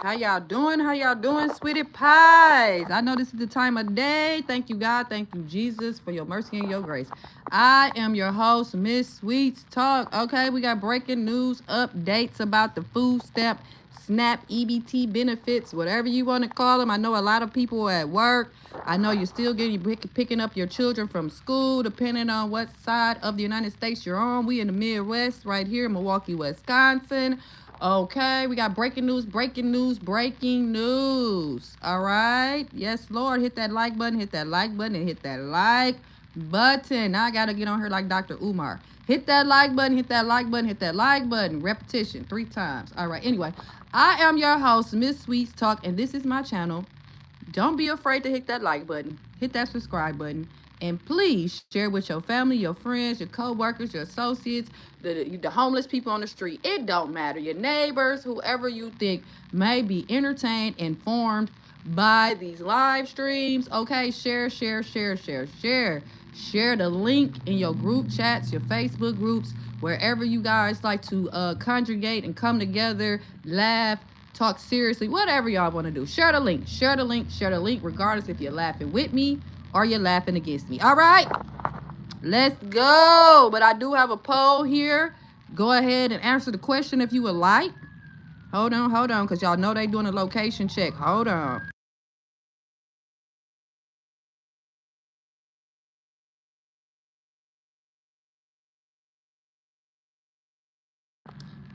How y'all doing? How y'all doing, sweetie pies? I know this is the time of day. Thank you, God. Thank you, Jesus, for your mercy and your grace. I am your host, Miss Sweetz Talk. Okay, we got breaking news updates about the food stamp, SNAP, EBT benefits, whatever you want to call them. I know a lot of people are at work. I know you're still picking up your children from school, depending on what side of the United States you're on. We in the Midwest, right here in Milwaukee, Wisconsin. Okay, we got breaking news, breaking news, breaking news. All right. Yes, Lord. Hit that like button, hit that like button, and hit that like button. Now I got to get on here like Dr. Umar. Hit that like button, hit that like button, hit that like button. Repetition 3 times. All right. Anyway, I am your host, Miss Sweetz Talk, and this is my channel. Don't be afraid to hit that like button, hit that subscribe button, and please share with your family, your friends, your co-workers, your associates, the homeless people on the street. It don't matter. Your neighbors, whoever you think may be entertained, informed by these live streams. Okay, share, share, share, share, share. Share the link in your group chats, your Facebook groups, wherever you guys like to congregate and come together, laugh, talk seriously, whatever y'all want to do. Share the link, share the link, share the link, regardless if you're laughing with me or you're laughing against me. All right, let's go. But I do have a poll here. Go ahead and answer the question if you would like. Hold on, because y'all know they doing a location check. Hold on.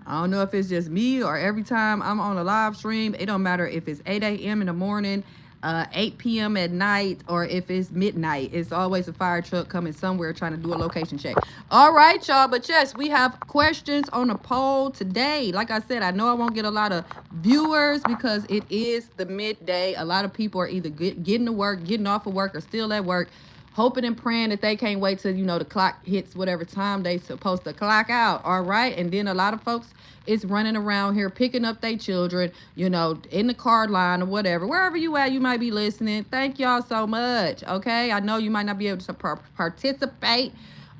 I don't know if it's just me or every time I'm on a live stream, it don't matter if it's 8 a.m. in the morning, 8 p.m. at night, or if it's midnight. It's always a fire truck coming somewhere trying to do a location check. All right, y'all. But yes, we have questions on the poll today. Like I said, I know I won't get a lot of viewers because it is the midday. A lot of people are either getting to work, getting off of work, or still at work, hoping and praying that they can't wait till, the clock hits whatever time they supposed to clock out. All right. And then a lot of folks is running around here picking up their children, in the car line or whatever. Wherever you at, you might be listening. Thank y'all so much. Okay. I know you might not be able to participate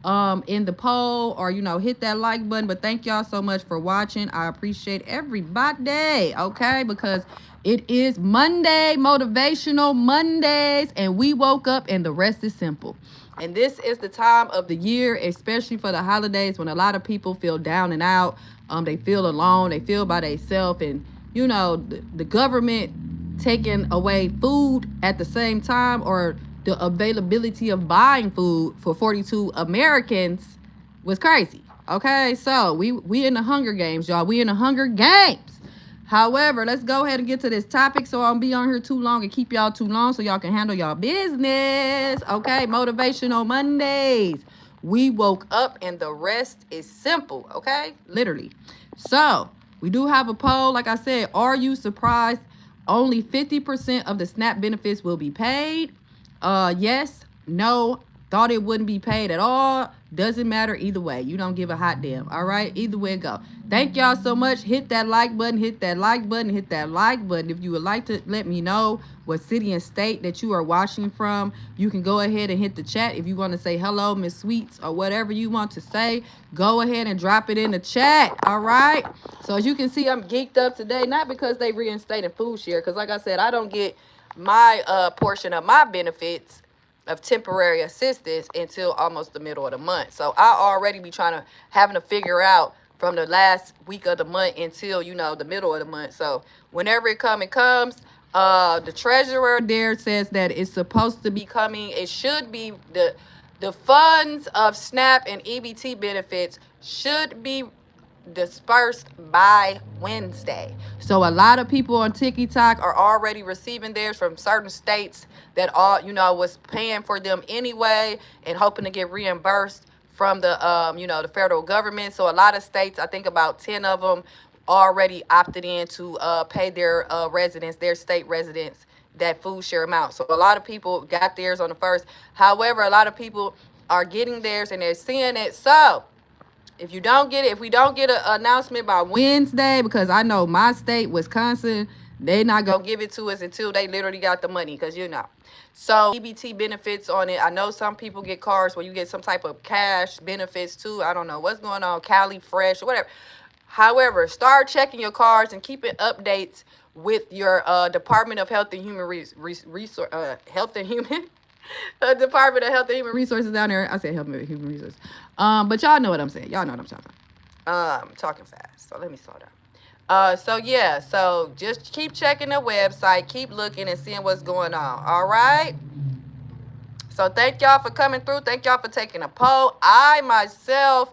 in the poll or, hit that like button, but thank y'all so much for watching. I appreciate everybody. Okay. Because it is Monday, Motivational Mondays, and we woke up and the rest is simple. And this is the time of the year, especially for the holidays, when a lot of people feel down and out. They feel alone. They feel by themselves. And, the government taking away food at the same time, or the availability of buying food for 42 Americans was crazy. Okay, so we in the Hunger Games, y'all. We in the Hunger Games. However, let's go ahead and get to this topic so I don't be on here too long and keep y'all too long so y'all can handle y'all business. Okay, Motivational Mondays. We woke up and the rest is simple, okay? Literally. So, we do have a poll. Like I said, are you surprised only 50% of the SNAP benefits will be paid? Yes, no, thought it wouldn't be paid at all. Doesn't matter either way. You don't give a hot damn. All right, either way it go. Thank y'all so much. Hit that like button, hit that like button, hit that like button. If you would like to let me know what city and state that you are watching from, you can go ahead and hit the chat. If you want to say hello, Miss Sweetz, or whatever you want to say, go ahead and drop it in the chat. All right. So as you can see, I'm geeked up today, not because they reinstated food share, because like I said, I don't get my portion of my benefits of temporary assistance until almost the middle of the month. So I already be having to figure out from the last week of the month until, the middle of the month. So whenever it comes, the treasurer there says that it's supposed to be coming. It should be the funds of SNAP and EBT benefits should be dispersed by Wednesday. So a lot of people on TikTok are already receiving theirs from certain states that all was paying for them anyway and hoping to get reimbursed from the the federal government. So a lot of states, I think about 10 of them, already opted in to pay their residents, their state residents, that food share amount. So a lot of people got theirs on the first. However, a lot of people are getting theirs and they're seeing it. So if we don't get an announcement by Wednesday, because I know my state, Wisconsin, they not going to give it to us until they literally got the money, because So EBT benefits on it. I know some people get cards where you get some type of cash benefits too. I don't know what's going on, Cali Fresh or whatever. However, start checking your cards and keeping updates with your Department of Health and Human Resource, Health and Human Department of Health and Human Resources down there. I said Health and Human Resources. But y'all know what I'm saying. Y'all know what I'm talking about. I'm talking fast, so let me slow down. So yeah, so just keep checking the website, keep looking and seeing what's going on. All right. So thank y'all for coming through. Thank y'all for taking a poll. I myself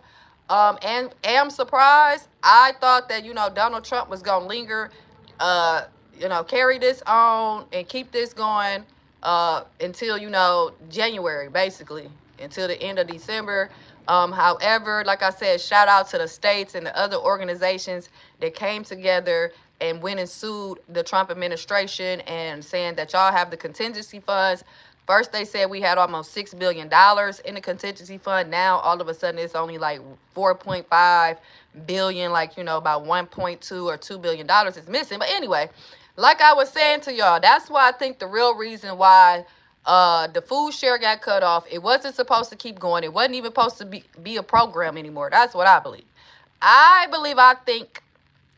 and am surprised. I thought that Donald Trump was gonna linger, carry this on and keep this going until January, basically until the end of December. However, like I said, shout out to the states and the other organizations that came together and went and sued the Trump administration and saying that y'all have the contingency funds. First, they said we had almost $6 billion in the contingency fund. Now, all of a sudden, it's only like 4.5 billion, like, about 1.2 or $2 billion is missing. But anyway, like I was saying to y'all, that's why I think the real reason why the food share got cut off. It wasn't supposed to keep going. It wasn't even supposed to be a program anymore. That's what I believe. I think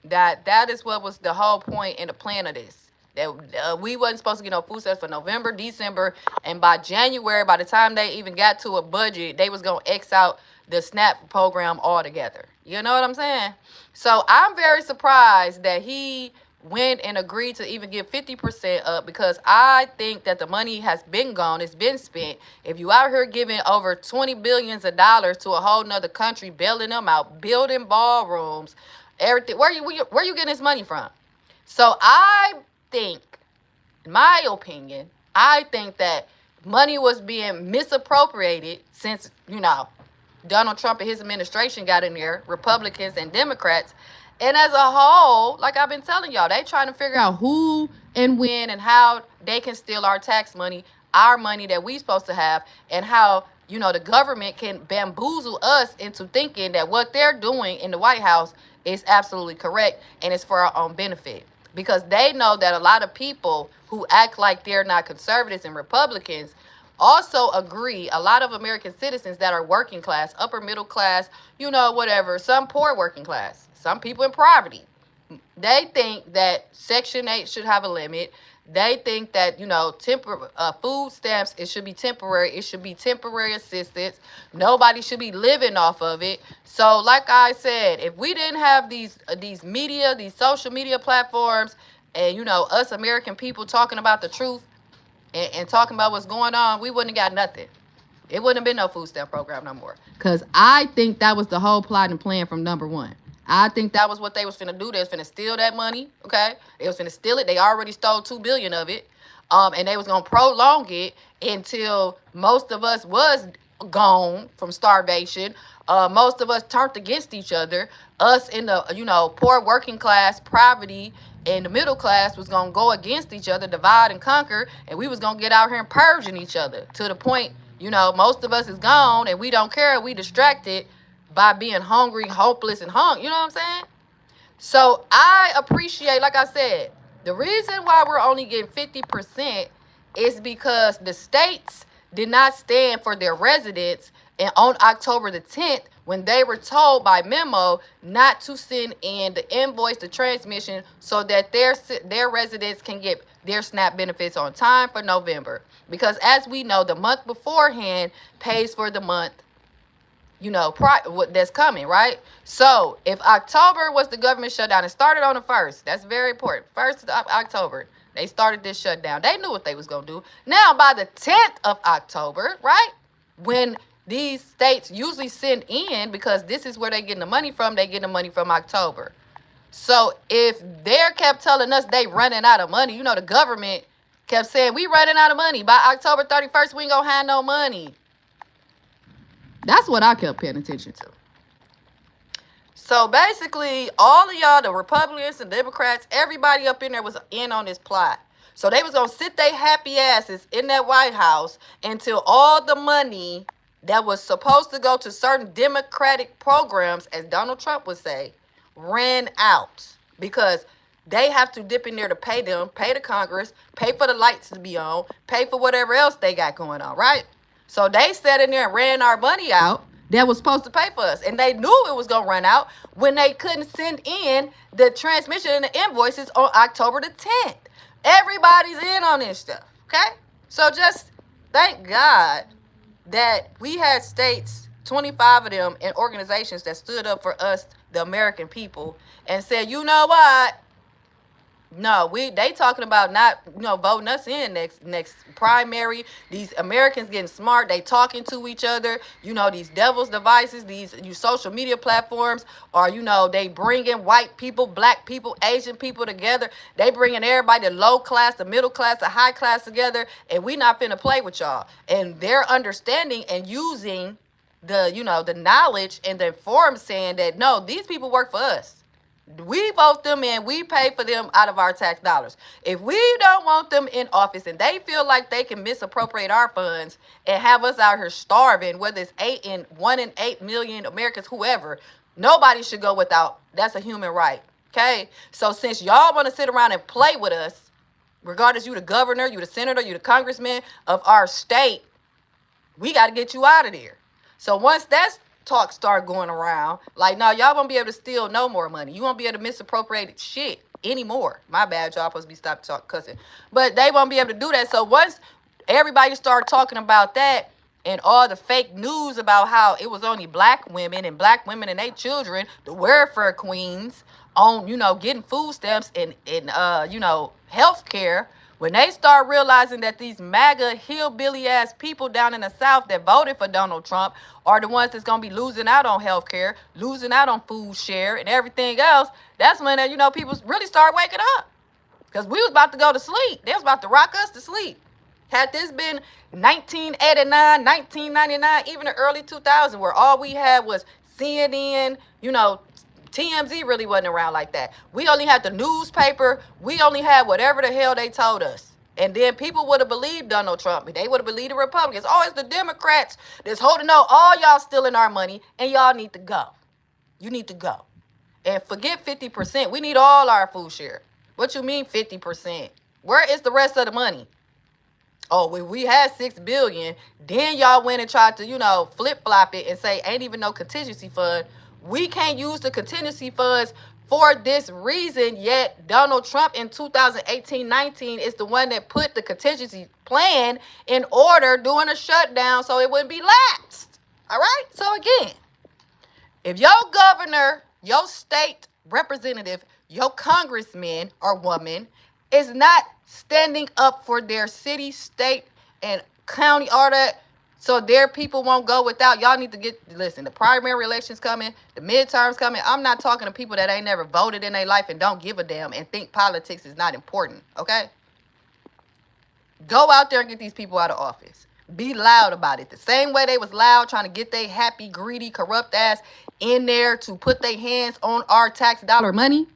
that is what was the whole point and the plan of this. That we wasn't supposed to get no food stamps for November, December, and by January, by the time they even got to a budget, they was going to X out the SNAP program altogether. You know what I'm saying? So I'm very surprised that he went and agreed to even give 50% up, because I think that the money has been gone. It's been spent. If you out here giving over $20 billion to a whole nother country, bailing them out, building ballrooms, everything, where you getting this money from? So I think, in my opinion, I think that money was being misappropriated since, Donald Trump and his administration got in there, Republicans and Democrats. And as a whole, like I've been telling y'all, they trying to figure out who and when and how they can steal our tax money, our money that we supposed to have, and how, the government can bamboozle us into thinking that what they're doing in the White House is absolutely correct and it's for our own benefit. Because they know that a lot of people who act like they're not conservatives and Republicans also agree, a lot of American citizens that are working class, upper middle class, whatever, some poor working class, some people in poverty. They think that Section 8 should have a limit. They think that, food stamps, it should be temporary. It should be temporary assistance. Nobody should be living off of it. So like I said, if we didn't have these media, these social media platforms, and, us American people talking about the truth and talking about what's going on, we wouldn't have got nothing. It wouldn't have been no food stamp program no more. Because I think that was the whole plot and plan from number one. I think that was what they was finna do. They was finna steal that money, okay? They was finna steal it. They already stole $2 billion of it. And they was gonna prolong it until most of us was gone from starvation. Most of us turned against each other. Us in the, poor working class, poverty, and the middle class was gonna go against each other, divide and conquer, and we was gonna get out here and purging each other to the point, most of us is gone and we don't care. We distracted by being hungry, hopeless, and hung. You know what I'm saying? So I appreciate, like I said, the reason why we're only getting 50% is because the states did not stand for their residents. And on October the 10th, when they were told by memo not to send in the invoice, the transmission, so that their residents can get their SNAP benefits on time for November. Because as we know, the month beforehand pays for the month that's coming, right? So if October was the government shutdown, it started on the 1st. That's very important. 1st of October, they started this shutdown. They knew what they was going to do. Now, by the 10th of October, right, when these states usually send in, because this is where they getting the money from, they get the money from October. So if they kept telling us they running out of money, the government kept saying, we running out of money. By October 31st, we ain't going to have no money. That's what I kept paying attention to. So basically, all of y'all, the Republicans and Democrats, everybody up in there was in on this plot. So they was going to sit their happy asses in that White House until all the money that was supposed to go to certain Democratic programs, as Donald Trump would say, ran out. Because they have to dip in there to pay them, pay the Congress, pay for the lights to be on, pay for whatever else they got going on, right? So they sat in there and ran our money out that was supposed to pay for us. And they knew it was going to run out when they couldn't send in the transmission and the invoices on October the 10th. Everybody's in on this stuff, okay? So just thank God that we had states, 25 of them, and organizations that stood up for us, the American people, and said, you know what? No, they talking about not, voting us in next primary. These Americans getting smart. They talking to each other. These devil's devices, these social media platforms are, they bringing white people, black people, Asian people together. They bringing everybody, the low class, the middle class, the high class together. And we not finna play with y'all. And they're understanding and using the knowledge and the informed, saying that, no, these people work for us. We vote them in. We pay for them out of our tax dollars. If we don't want them in office and they feel like they can misappropriate our funds and have us out here starving, whether it's 1 in 8 million Americans, whoever, nobody should go without. That's a human right. Okay? So since y'all want to sit around and play with us, regardless you the governor, you the senator, you the congressman of our state, we got to get you out of there. So once that's talk start going around, like, no, y'all won't be able to steal no more money. You won't be able to misappropriate shit anymore. My bad, y'all supposed to be stopped cussing. But they won't be able to do that. So once everybody start talking about that and all the fake news about how it was only black women and their children, the welfare queens on, getting food stamps and health care, when they start realizing that these MAGA hillbilly ass people down in the South that voted for Donald Trump are the ones that's going to be losing out on health care, losing out on food share and everything else, that's when, people really start waking up. Because we was about to go to sleep. They was about to rock us to sleep. Had this been 1989, 1999, even the early 2000s, where all we had was CNN, TMZ really wasn't around like that. We only had the newspaper. We only had whatever the hell they told us. And then people would have believed Donald Trump. They would have believed the Republicans. Oh, it's the Democrats that's holding on. All y'all stealing our money, and y'all need to go. You need to go. And forget 50%. We need all our food share. What you mean 50%? Where is the rest of the money? Oh, when we had $6 billion, then y'all went and tried to, flip-flop it and say ain't even no contingency fund. We can't use the contingency funds for this reason, yet Donald Trump in 2018-19 is the one that put the contingency plan in order during a shutdown so it wouldn't be lapsed. All right? So again, if your governor, your state representative, your congressman or woman is not standing up for their city, state, and county, all that, so their people won't go without, y'all need to listen, the primary elections coming, the midterms coming. I'm not talking to people that ain't never voted in their life and don't give a damn and think politics is not important, okay? Go out there and get these people out of office. Be loud about it. The same way they was loud trying to get their happy, greedy, corrupt ass in there to put their hands on our tax dollar money.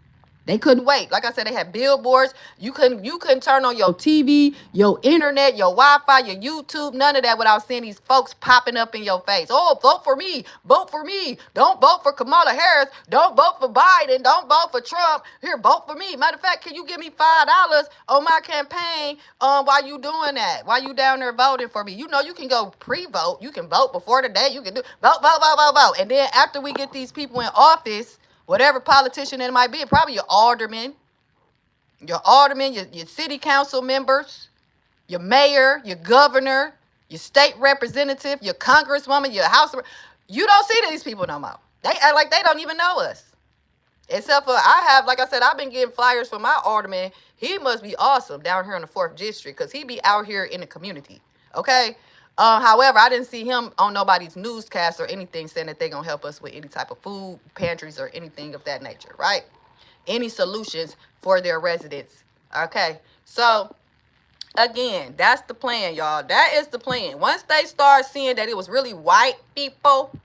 They couldn't wait. Like I said, they had billboards. You couldn't turn on your TV, your internet, your Wi-Fi, your YouTube, none of that without seeing these folks popping up in your face. Oh, vote for me. Vote for me. Don't vote for Kamala Harris. Don't vote for Biden. Don't vote for Trump. Here, vote for me. Matter of fact, can you give me $5 on my campaign while you doing that? While you down there voting for me? You can go pre-vote. You can vote before the day. You can do vote. And then after we get these people in office, whatever politician it might be, probably your alderman, your city council members, your mayor, your governor, your state representative, your congresswoman, your house. You don't see these people no more. They act like they don't even know us. Except for like I said, I've been getting flyers from my alderman. He must be awesome down here in the 4th District because he be out here in the community. Okay? However, I didn't see him on nobody's newscast or anything saying that they're going to help us with any type of food pantries or anything of that nature, right? Any solutions for their residents. Okay, so again, that's the plan, y'all. That is the plan. Once they start seeing that it was really white people,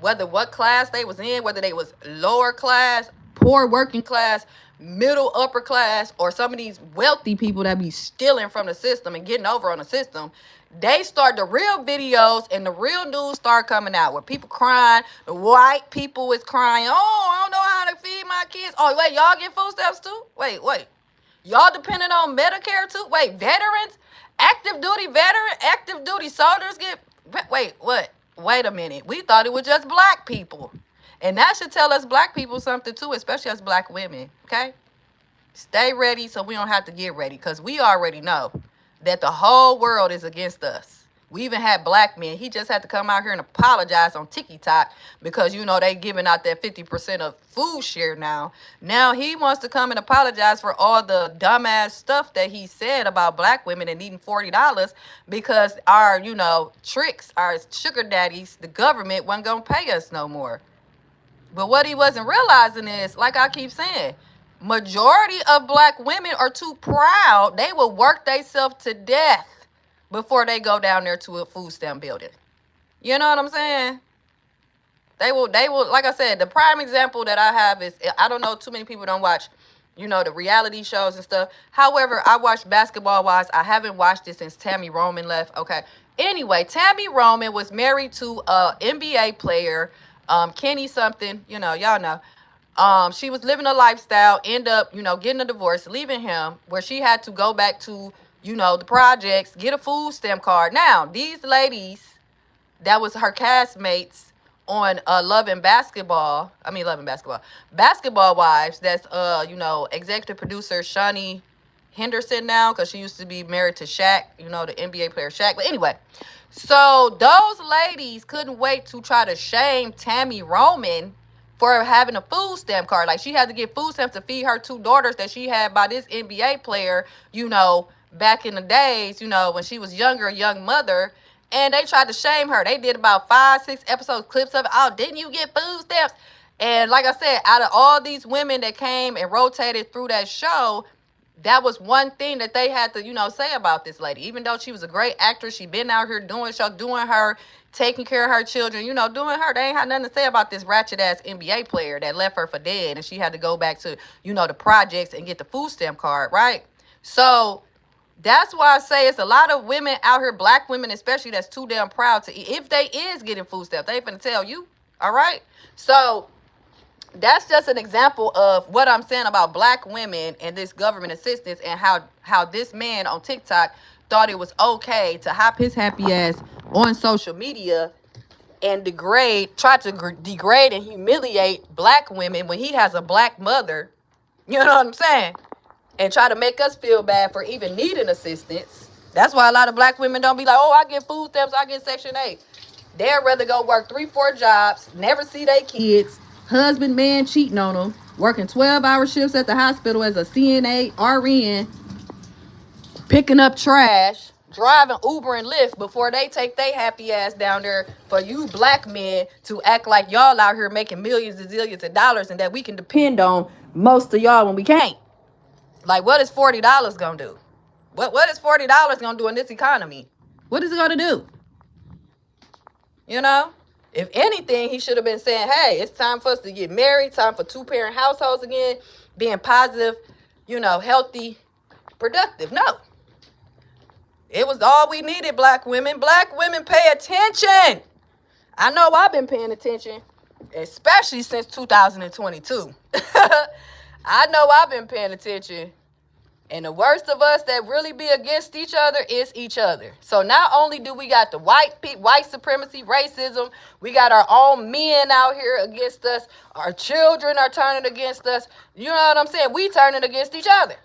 whether what class they was in, whether they was lower class, poor working class, middle upper class, or some of these wealthy people that be stealing from the system and getting over on the system, they start the real videos and the real news start coming out where people crying. The white people is crying. Oh, I don't know how to feed my kids. Oh, wait, y'all get food stamps too? Wait. Y'all depending on Medicare too? Wait, veterans? Active duty soldiers get, wait, what? wait a minute. We thought it was just black people. And that should tell us black people something too, especially us black women, okay? Stay ready so we don't have to get ready, because we already know that the whole world is against us. We even had black men. He just had to come out here and apologize on TikTok because, you know, they giving out that 50% of food share now. Now he wants to come and apologize for all the dumbass stuff that he said about black women and needing $40 because our, you know, tricks, our sugar daddies, the government wasn't going to pay us no more. But what he wasn't realizing is, like I keep saying, majority of black women are too proud. They will work themselves to death before they go down there to a food stamp building. You know what I'm saying? They will, like I said, the prime example that I have is, I don't know, too many people don't watch, you know, the reality shows and stuff. However, I watched Basketball Wives. I haven't watched it since Tammy Roman left. Okay. Anyway, Tammy Roman was married to a NBA player, Kenny something, you know, y'all know. She was living a lifestyle, end up, you know, getting a divorce, leaving him, where she had to go back to, you know, the projects, get a food stamp card. Now, these ladies, that was her castmates on Basketball Wives. That's, you know, executive producer Shani Henderson now, because she used to be married to Shaq, you know, the NBA player Shaq. But anyway, so those ladies couldn't wait to try to shame Tammy Roman for having a food stamp card. Like, she had to get food stamps to feed her 2 daughters that she had by this NBA player, you know, back in the days, you know, when she was younger, a young mother. And they tried to shame her. They did about 5-6 episode clips of it. Oh, didn't you get food stamps? And like I said, out of all these women that came and rotated through that show, that was one thing that they had to, you know, say about this lady. Even though she was a great actress, she been out here doing her, taking care of her children, you know, doing her. They ain't had nothing to say about this ratchet ass NBA player that left her for dead, and she had to go back to, you know, the projects and get the food stamp card, right? So that's why I say it's a lot of women out here, black women especially, that's too damn proud to eat. If they is getting food stamps, they ain't finna tell you, all right? So that's just an example of what I'm saying about black women and this government assistance, and how this man on TikTok thought it was okay to hop his happy ass on social media and try to degrade and humiliate black women when he has a black mother, you know what I'm saying? And try to make us feel bad for even needing assistance. That's why a lot of black women don't be like, oh, I get food stamps, I get Section 8. They'd rather go work 3-4 jobs, never see their kids, husband, man cheating on them, working 12-hour shifts at the hospital as a CNA, RN, picking up trash, driving Uber and Lyft before they take their happy ass down there for you black men to act like y'all out here making millions and zillions of dollars and that we can depend on most of y'all when we can't. Like, what is $40 gonna do? What is $40 gonna do in this economy? What is it gonna do? You know? If anything, he should have been saying, hey, it's time for us to get married, time for 2-parent households again, being positive, you know, healthy, productive. No. It was all we needed, black women. Black women, pay attention. I know I've been paying attention, especially since 2022. I know I've been paying attention. And the worst of us that really be against each other is each other. So not only do we got the white supremacy, racism, we got our own men out here against us. Our children are turning against us. You know what I'm saying? We turning against each other.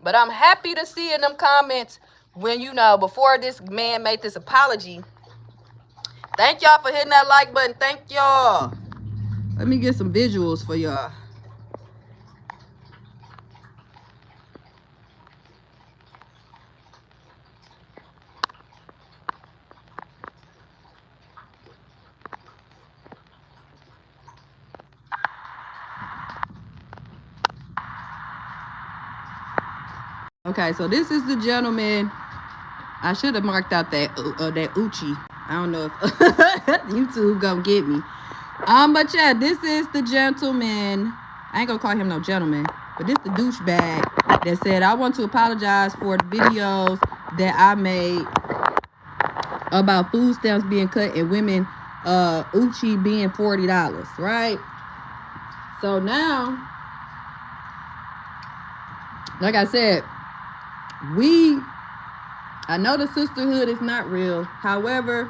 But I'm happy to see in them comments when, you know, before this man made this apology. Thank y'all for hitting that like button. Thank y'all. Let me get some visuals for y'all. Okay, so this is the gentleman. I should have marked out that Uchi. I don't know if YouTube gonna get me. But yeah, this is the gentleman. I ain't gonna call him no gentleman, but this the douchebag that said, I want to apologize for the videos that I made about food stamps being cut and women Uchi being $40, right? So now, like I said, I know the sisterhood is not real. However,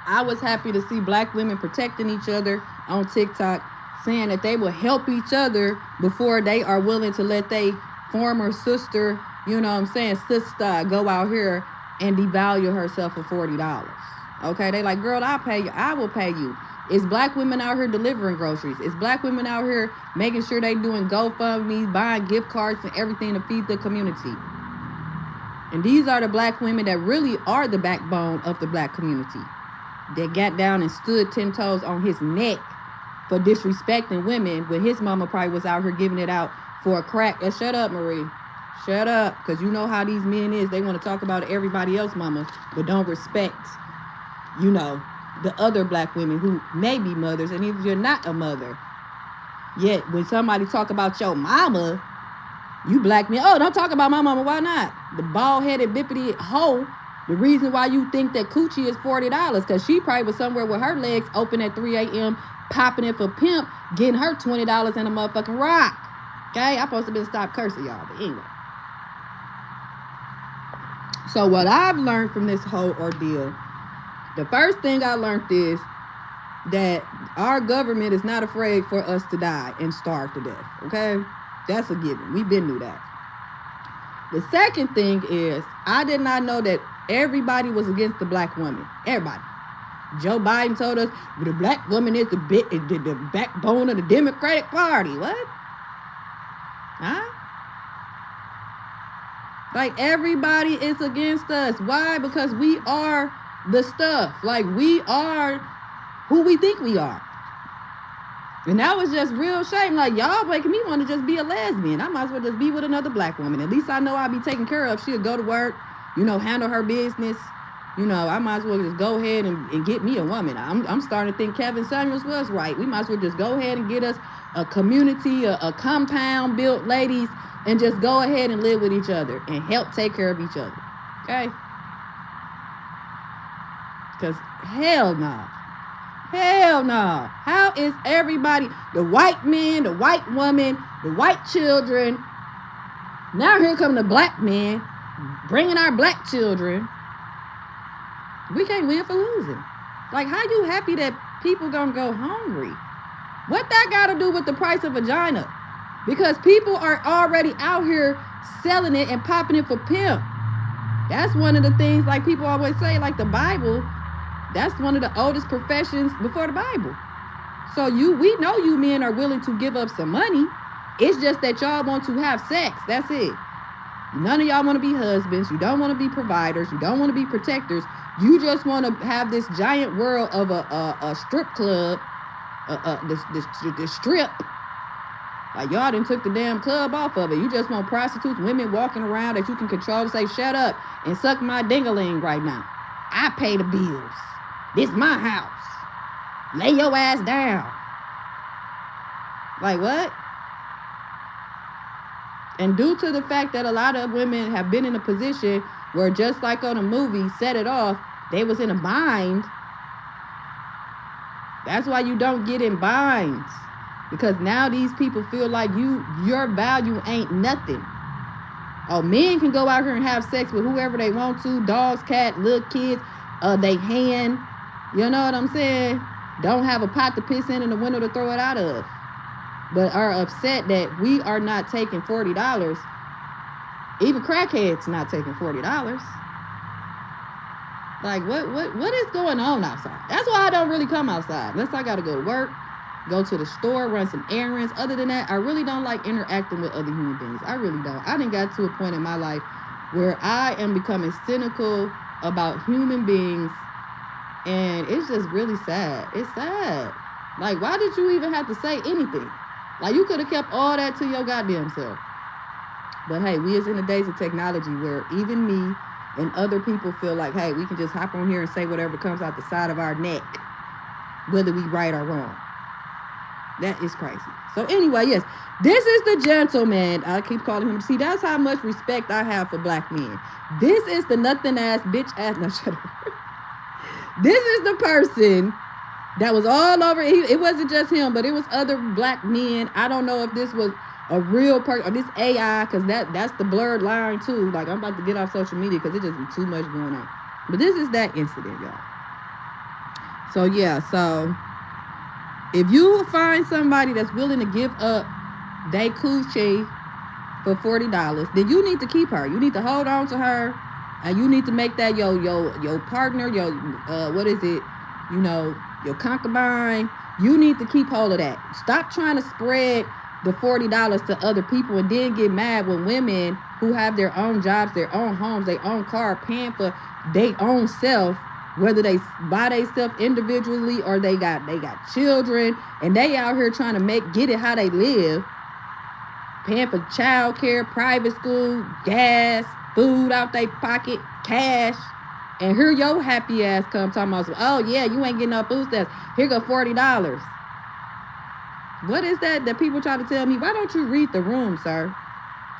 I was happy to see black women protecting each other on TikTok, saying that they will help each other before they are willing to let their former sister, you know what I'm saying, sister, go out here and devalue herself for $40. Okay, they like, girl, I'll pay you. I will pay you. It's black women out here delivering groceries. It's black women out here making sure they doing GoFundMe, buying gift cards and everything to feed the community. And these are the black women that really are the backbone of the black community. That got down and stood 10 toes on his neck for disrespecting women when his mama probably was out here giving it out for a crack. Shut up, Marie. Shut up. Because you know how these men is. They want to talk about everybody else mama, but don't respect, you know, the other black women who may be mothers. And if you're not a mother, yet when somebody talk about your mama, you black men, oh, don't talk about my mama. Why not? The bald-headed, bippity hoe. The reason why you think that coochie is $40, because she probably was somewhere with her legs open at 3 a.m., popping it for pimp, getting her $20 in a motherfucking rock. Okay? I'm supposed to be stop cursing y'all, but anyway. So what I've learned from this whole ordeal, the first thing I learned is that our government is not afraid for us to die and starve to death. Okay? That's a given. We've been through that. The second thing is, I did not know that everybody was against the black woman. Everybody. Joe Biden told us the black woman is the backbone of the Democratic Party. What? Huh? Like, everybody is against us. Why? Because we are the stuff. Like, we are who we think we are. And that was just real shame. Like, y'all making me want to just be a lesbian. I might as well just be with another black woman. At least I know I'll be taken care of. She'll go to work, you know, handle her business. You know, I might as well just go ahead and get me a woman. I'm starting to think Kevin Samuels was right. We might as well just go ahead and get us a community, a compound built ladies, and just go ahead and live with each other and help take care of each other. Okay? Because hell no. Hell no. How is everybody, the white men, the white woman, the white children, now here come the black men, bringing our black children. We can't win for losing. Like, how you happy that people gonna go hungry? What that got to do with the price of vagina? Because people are already out here selling it and popping it for pimp. That's one of the things, like people always say, like the Bible, that's one of the oldest professions before the Bible. So we know you men are willing to give up some money. It's just that y'all want to have sex. That's it. None of y'all want to be husbands. You don't want to be providers. You don't want to be protectors. You just want to have this giant world of a strip club, the strip. Like, y'all done took the damn club off of it. You just want prostitutes, women walking around that you can control to say, shut up and suck my ding-a-ling right now. I pay the bills. This my house. Lay your ass down. Like, what? And due to the fact that a lot of women have been in a position where, just like on a movie, Set It Off, they was in a bind. That's why you don't get in binds. Because now these people feel like your value ain't nothing. Oh, men can go out here and have sex with whoever they want to. Dogs, cat, little kids, they hand. You know what I'm saying? Don't have a pot to piss in and a window to throw it out of. But are upset that we are not taking $40. Even crackheads not taking $40. Like, what is going on outside? That's why I don't really come outside. Unless I got to go to work, go to the store, run some errands. Other than that, I really don't like interacting with other human beings. I really don't. I done got to a point in my life where I am becoming cynical about human beings. And it's just really sad. It's sad. Like, why did you even have to say anything? Like, you could have kept all that to your goddamn self. But hey, we is in the days of technology where even me and other people feel like, hey, we can just hop on here and say whatever comes out the side of our neck, whether we right or wrong. That is crazy. So anyway, yes, this is the gentleman. I keep calling him. See, that's how much respect I have for black men. This is the nothing ass, bitch ass. No, shut up. This is the person that was all over. It wasn't just him, but it was other black men. I don't know if this was a real person or this AI, because that's the blurred line too. Like, I'm about to get off social media because it just be too much going on. But this is that incident, y'all. So yeah, so if you find somebody that's willing to give up they coochie for $40, then you need to keep her. You need to hold on to her, and you need to make that your partner, your what is it? You know, your concubine. You need to keep hold of that. Stop trying to spread the $40 to other people and then get mad when women who have their own jobs, their own homes, their own car, paying for their own self, whether they buy themselves individually or they got children, and they out here trying to get it how they live, paying for child care, private school, gas, food out their pocket, cash. And here your happy ass come talking about, oh yeah, you ain't getting no food stamps. Here go $40. What is that people try to tell me? Why don't you read the room, sir?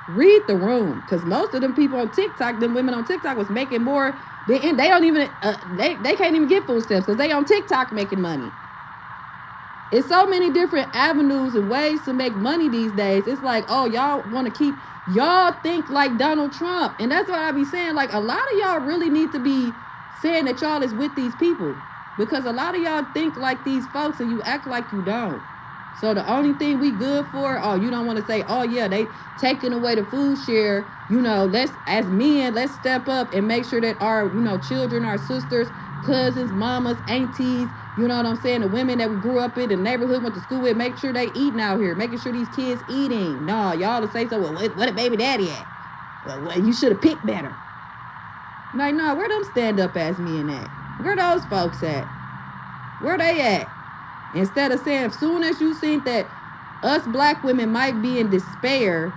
Read the room. Because most of them people on TikTok, them women on TikTok was making more. They don't even, they can't even get food stamps because they on TikTok making money. It's so many different avenues and ways to make money these days. It's like, oh, y'all want to y'all think like Donald Trump. And that's what I be saying. Like, a lot of y'all really need to be saying that y'all is with these people. Because a lot of y'all think like these folks and you act like you don't. So the only thing we good for, oh, you don't want to say, oh yeah, they taking away the food share. You know, as men, let's step up and make sure that our, children, our sisters, cousins, mamas, aunties, you know what I'm saying, the women that we grew up in the neighborhood, went to school with, make sure they eating out here, making sure these kids eating. No, y'all to say so, well, what a baby daddy at? Well, you should have picked better. Like, no, where them stand up ass men at? Where those folks at? Where they at? Instead of saying, as soon as you think that us black women might be in despair,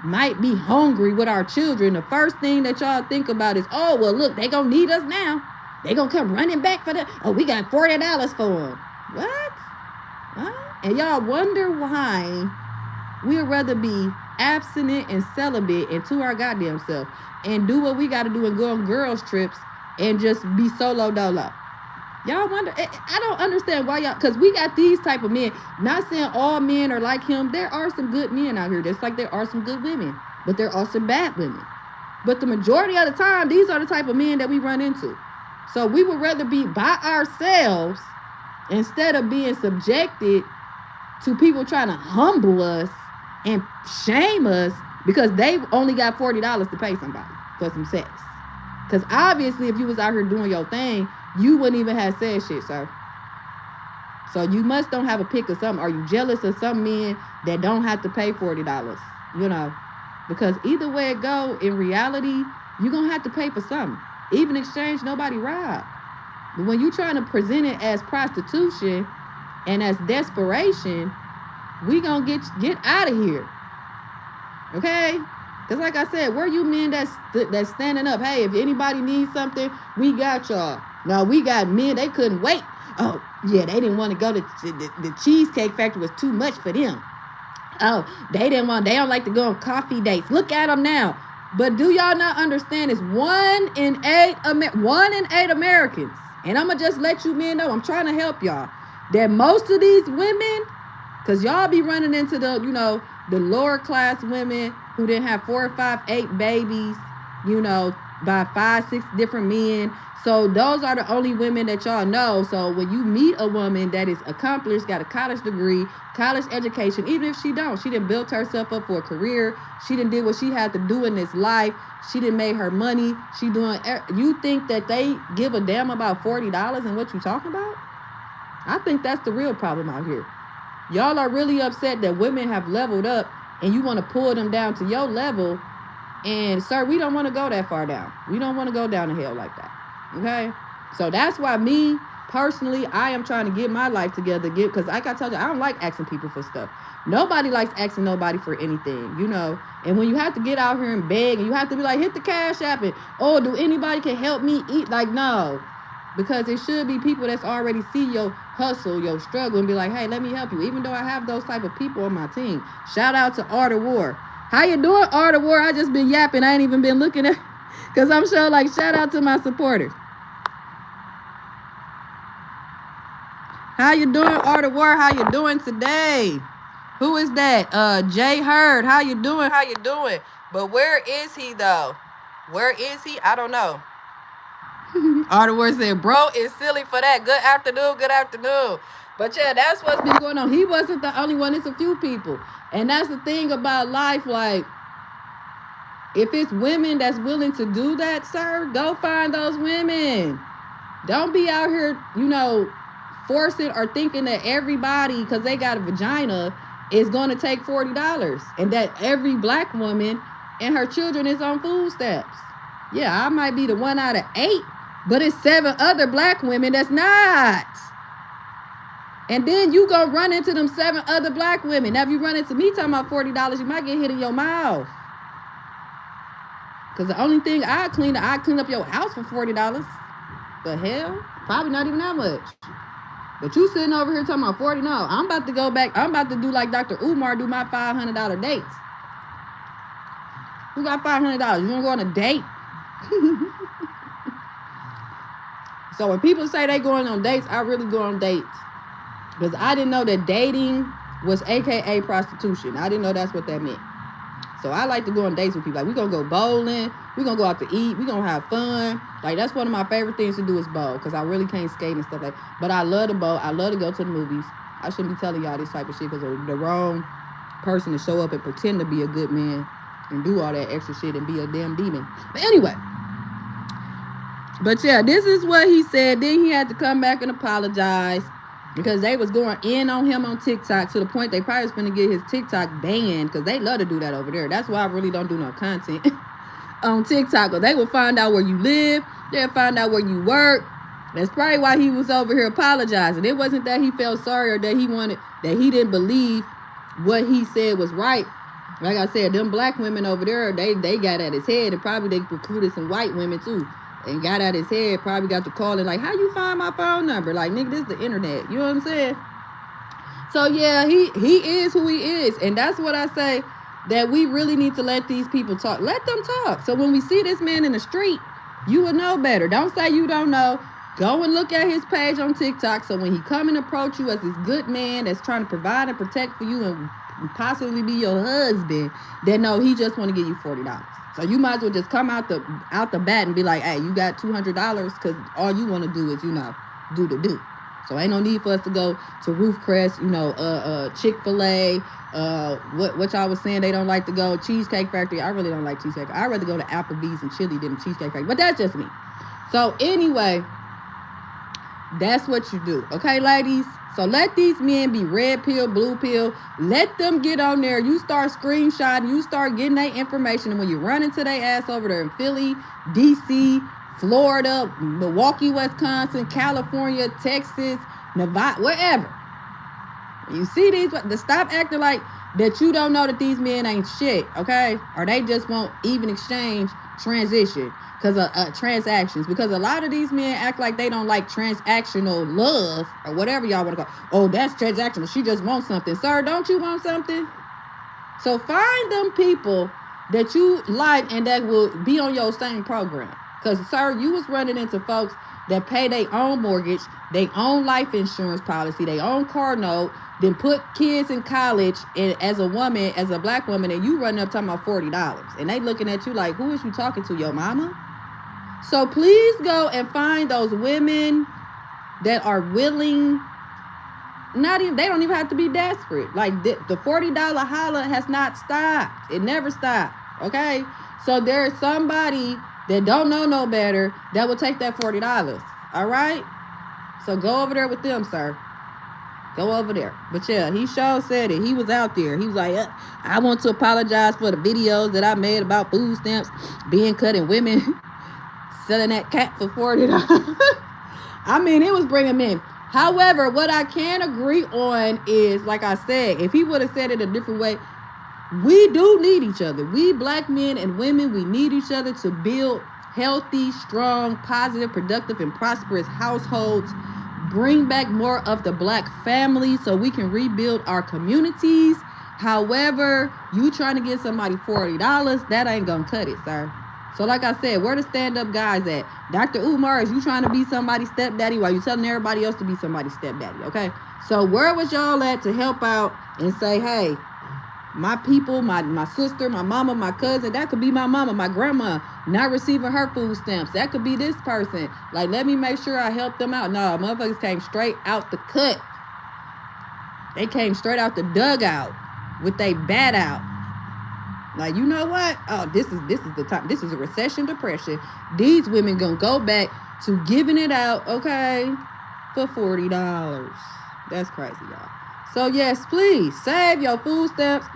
might be hungry with our children, the first thing that y'all think about is, oh, well, look, they gonna need us now. They gonna come running back for that. Oh, we got $40 for them. What? Huh? And y'all wonder why we'd rather be abstinent and celibate and to our goddamn self and do what we got to do and go on girls trips and just be solo dolo. Y'all wonder, I don't understand why y'all, because we got these type of men. Not saying all men are like him. There are some good men out here, just like there are some good women, but there are some bad women. But the majority of the time, these are the type of men that we run into. So we would rather be by ourselves instead of being subjected to people trying to humble us and shame us because they only got $40 to pay somebody for some sex. Because obviously, if you was out here doing your thing, you wouldn't even have said shit, sir. So you must don't have a pick of something. Are you jealous of some men that don't have to pay $40? Because either way it go, in reality, you're going to have to pay for something. Even exchange, nobody robbed. But when you trying to present it as prostitution and as desperation, we going to get out of here. Okay? Because like I said, where you men that's standing up? Hey, if anybody needs something, we got y'all. Now, we got men, they couldn't wait. Oh, yeah, they didn't want to go to the Cheesecake Factory was too much for them. Oh, they don't like to go on coffee dates. Look at them now. But do y'all not understand it's 1 in 8 Americans, and I'm going to just let you men know, I'm trying to help y'all, that most of these women, because y'all be running into the lower class women who didn't have 4, 5, 8 babies, by 5, 6 different men. So those are the only women that y'all know. So when you meet a woman that is accomplished, got a college degree, college education, even if she done built herself up for a career. She done did what she had to do in this life. She done made her money. You think that they give a damn about $40 and what you talking about? I think that's the real problem out here. Y'all are really upset that women have leveled up and you want to pull them down to your level. And sir, we don't want to go that far down. We don't want to go down the hill like that. Okay? So that's why me, personally, I am trying to get my life together. Because like I told you, I don't like asking people for stuff. Nobody likes asking nobody for anything, And when you have to get out here and beg, and you have to be like, hit the Cash App, and, oh, do anybody can help me eat? Like, no. Because it should be people that's already see your hustle, your struggle, and be like, hey, let me help you. Even though I have those type of people on my team. Shout out to Art of War. How you doing, Art of War? I just been yapping. I ain't even been looking at, because I'm sure, shout out to my supporters. How you doing, Art of War? How you doing today? Who is that? Jay Hurd. How you doing? But where is he, though? Where is he? I don't know. Artwork said, bro, it's silly for that. Good afternoon, good afternoon. But yeah, that's what's been going on. He wasn't the only one. It's a few people. And that's the thing about life. Like, if it's women that's willing to do that, sir, go find those women. Don't be out here, forcing or thinking that everybody, because they got a vagina, is going to take $40. And that every black woman and her children is on food stamps. Yeah, I might be the 1 out of 8, but it's 7 other black women that's not. And then you go run into them 7 other black women. Now, if you run into me talking about $40, you might get hit in your mouth. Because the only thing I clean up your house for $40. The hell? Probably not even that much. But you sitting over here talking about 40. No, I'm about to go back. I'm about to do like Dr. Umar, do my $500 dates. Who got $500? You want to go on a date? So when people say they going on dates, I really go on dates. Because I didn't know that dating was AKA prostitution. I didn't know that's what that meant. So I like to go on dates with people. Like, we're going to go bowling. We're going to go out to eat. We're going to have fun. Like, that's one of my favorite things to do is bowl. Because I really can't skate and stuff like that. But I love to bowl. I love to go to the movies. I shouldn't be telling y'all this type of shit because the wrong person to show up and pretend to be a good man and do all that extra shit and be a damn demon. But anyway. But yeah, this is what he said. Then he had to come back and apologize. Because they was going in on him on TikTok to the point they probably was going to get his TikTok banned because they love to do that over there. That's why I really don't do no content on TikTok. Or they will find out where you live. They'll find out where you work. That's probably why he was over here apologizing. It wasn't that he felt sorry or that he didn't believe what he said was right. Like I said, them black women over there, they got at his head, and probably they recruited some white women too. And got out his head, probably got to calling like, how you find my phone number? Like, nigga, this is the internet. You know what I'm saying? So, yeah, he is who he is. And that's what I say, that we really need to let these people talk. Let them talk. So when we see this man in the street, you will know better. Don't say you don't know. Go and look at his page on TikTok. So when he come and approach you as this good man that's trying to provide and protect for you and possibly be your husband, then no, he just want to give you $40. So you might as well just come out the bat and be like, hey, you got $200 because all you want to do is, do the do. So ain't no need for us to go to Roof Crest, Chick-fil-A, what y'all was saying they don't like to go, Cheesecake Factory. I really don't like Cheesecake. I'd rather go to Applebee's and Chili than Cheesecake Factory. But that's just me. So anyway, that's what you do. Okay, ladies? So let these men be red pill, blue pill. Let them get on there. You start screenshotting. You start getting that information. And when you run into their ass over there in Philly, D.C., Florida, Milwaukee, Wisconsin, California, Texas, Nevada, wherever. You see these, stop acting like that you don't know that these men ain't shit, okay? Or they just won't even exchange transactions. Because a lot of these men act like they don't like transactional love or whatever y'all want to call. Oh, that's transactional. She just wants something. Sir, don't you want something? So find them people that you like and that will be on your same program. Because, sir, you was running into folks that pay their own mortgage, their own life insurance policy, their own car note, then put kids in college and as a woman, as a black woman, and you running up talking about $40. And they looking at you like, who is you talking to, your mama? So please go and find those women that are willing, they don't even have to be desperate. Like the $40 holla has not stopped. It never stopped. Okay? So there's somebody that don't know no better that will take that $40. All right? So go over there with them, sir. Go over there. But yeah, he sure said it. He was out there. He was like, I want to apologize for the videos that I made about food stamps being cut and women selling that cat for $40. I mean, it was bringing men. However, what I can agree on is, like I said, if he would have said it a different way, we do need each other. We black men and women, we need each other to build healthy, strong, positive, productive, and prosperous households. Bring back more of the black family so we can rebuild our communities. However, you trying to get somebody $40, that ain't gonna cut it, sir. So like I said, where the stand-up guys at? Dr. Umar, is you trying to be somebody's stepdaddy while you telling everybody else to be somebody's stepdaddy, okay? So where was y'all at to help out and say, hey, my people, my sister, my mama, my cousin. That could be my mama, my grandma, not receiving her food stamps. That could be this person. Like, let me make sure I help them out. No, motherfuckers came straight out the cut. They came straight out the dugout with they bat out. Like, you know what? Oh, this is the time. This is a recession, depression. These women gonna go back to giving it out, okay, for $40. That's crazy, y'all. So yes, please save your food stamps.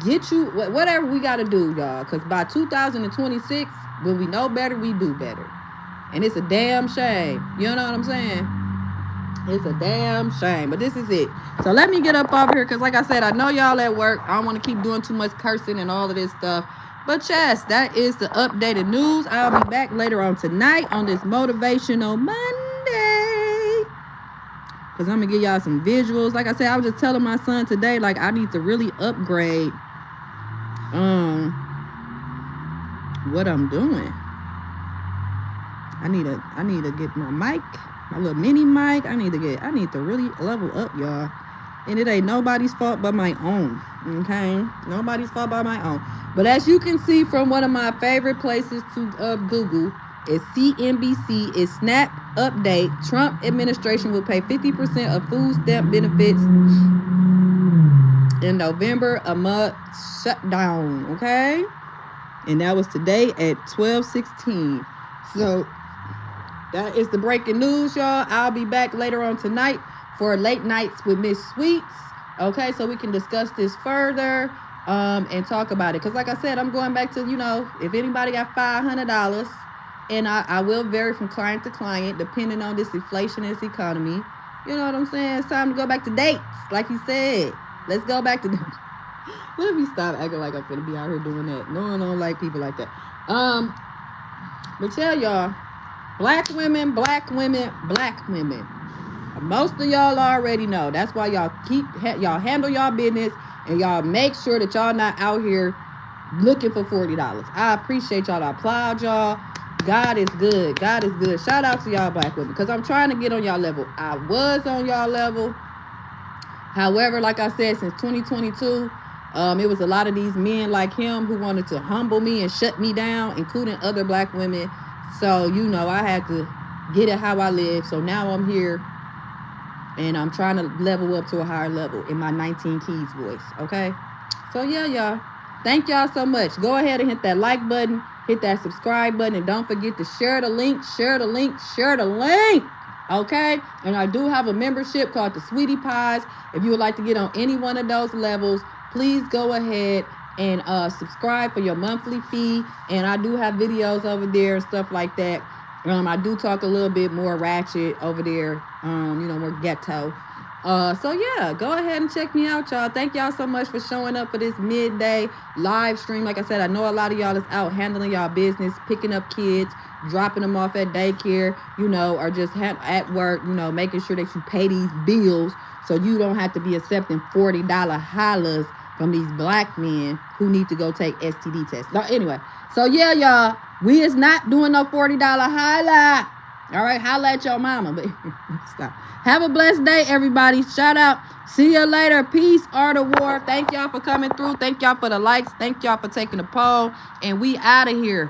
Get you whatever we gotta do, y'all. Cause by 2026, when we know better, we do better. And it's a damn shame. You know what I'm saying? It's a damn shame. But this is it. So let me get up off here. Cause like I said, I know y'all at work. I don't want to keep doing too much cursing and all of this stuff. But yes, that is the updated news. I'll be back later on tonight on this motivational Monday. Because I'm going to give y'all some visuals. Like I said, I was just telling my son today, like, I need to really upgrade what I'm doing. I need to get my mic, my little mini mic. I need to really level up, y'all. And it ain't nobody's fault but my own. Okay? Nobody's fault but my own. But as you can see from one of my favorite places to Google, is CNBC, is SNAP update. Trump administration will pay 50% of food stamp benefits in November, a month shutdown. Okay? And that was today at 12:16. So that is the breaking news, y'all. I'll be back later on tonight for late nights with Miss Sweetz. Okay, so we can discuss this further and talk about it. Because like I said, I'm going back to, if anybody got $500, and I will vary from client to client, depending on this inflationist economy. You know what I'm saying? It's time to go back to dates, like he said. Let's go back to Let me stop acting like I'm finna be out here doing that. No, I don't like people like that. But tell y'all, black women. Most of y'all already know. That's why y'all y'all handle y'all business and y'all make sure that y'all not out here looking for $40. I appreciate y'all. I applaud y'all. God is good. God is good. Shout out to y'all black women, because I'm trying to get on y'all level. I was on y'all level. However, like I said, since 2022, it was a lot of these men like him who wanted to humble me and shut me down, including other black women. So, I had to get it how I live. So now I'm here and I'm trying to level up to a higher level in my 19 Keys voice. Okay? So yeah, y'all. Thank y'all so much. Go ahead and hit that like button, hit that subscribe button, and don't forget to share the link. Okay? And I do have a membership called the Sweetie Pies. If you would like to get on any one of those levels, please go ahead and subscribe for your monthly fee. And I do have videos over there and stuff like that. I do talk a little bit more ratchet over there, more ghetto. So yeah, go ahead and check me out, y'all. Thank y'all so much for showing up for this midday live stream. Like I said, I know a lot of y'all is out handling y'all business, picking up kids, dropping them off at daycare, or just at work, making sure that you pay these bills so you don't have to be accepting $40 hollers from these black men who need to go take STD tests. Now, anyway, so yeah, y'all, we is not doing no $40 holla. All right, holla at your mama. But stop. Have a blessed day, everybody. Shout out. See you later. Peace, art of war. Thank y'all for coming through. Thank y'all for the likes. Thank y'all for taking the poll. And we out of here.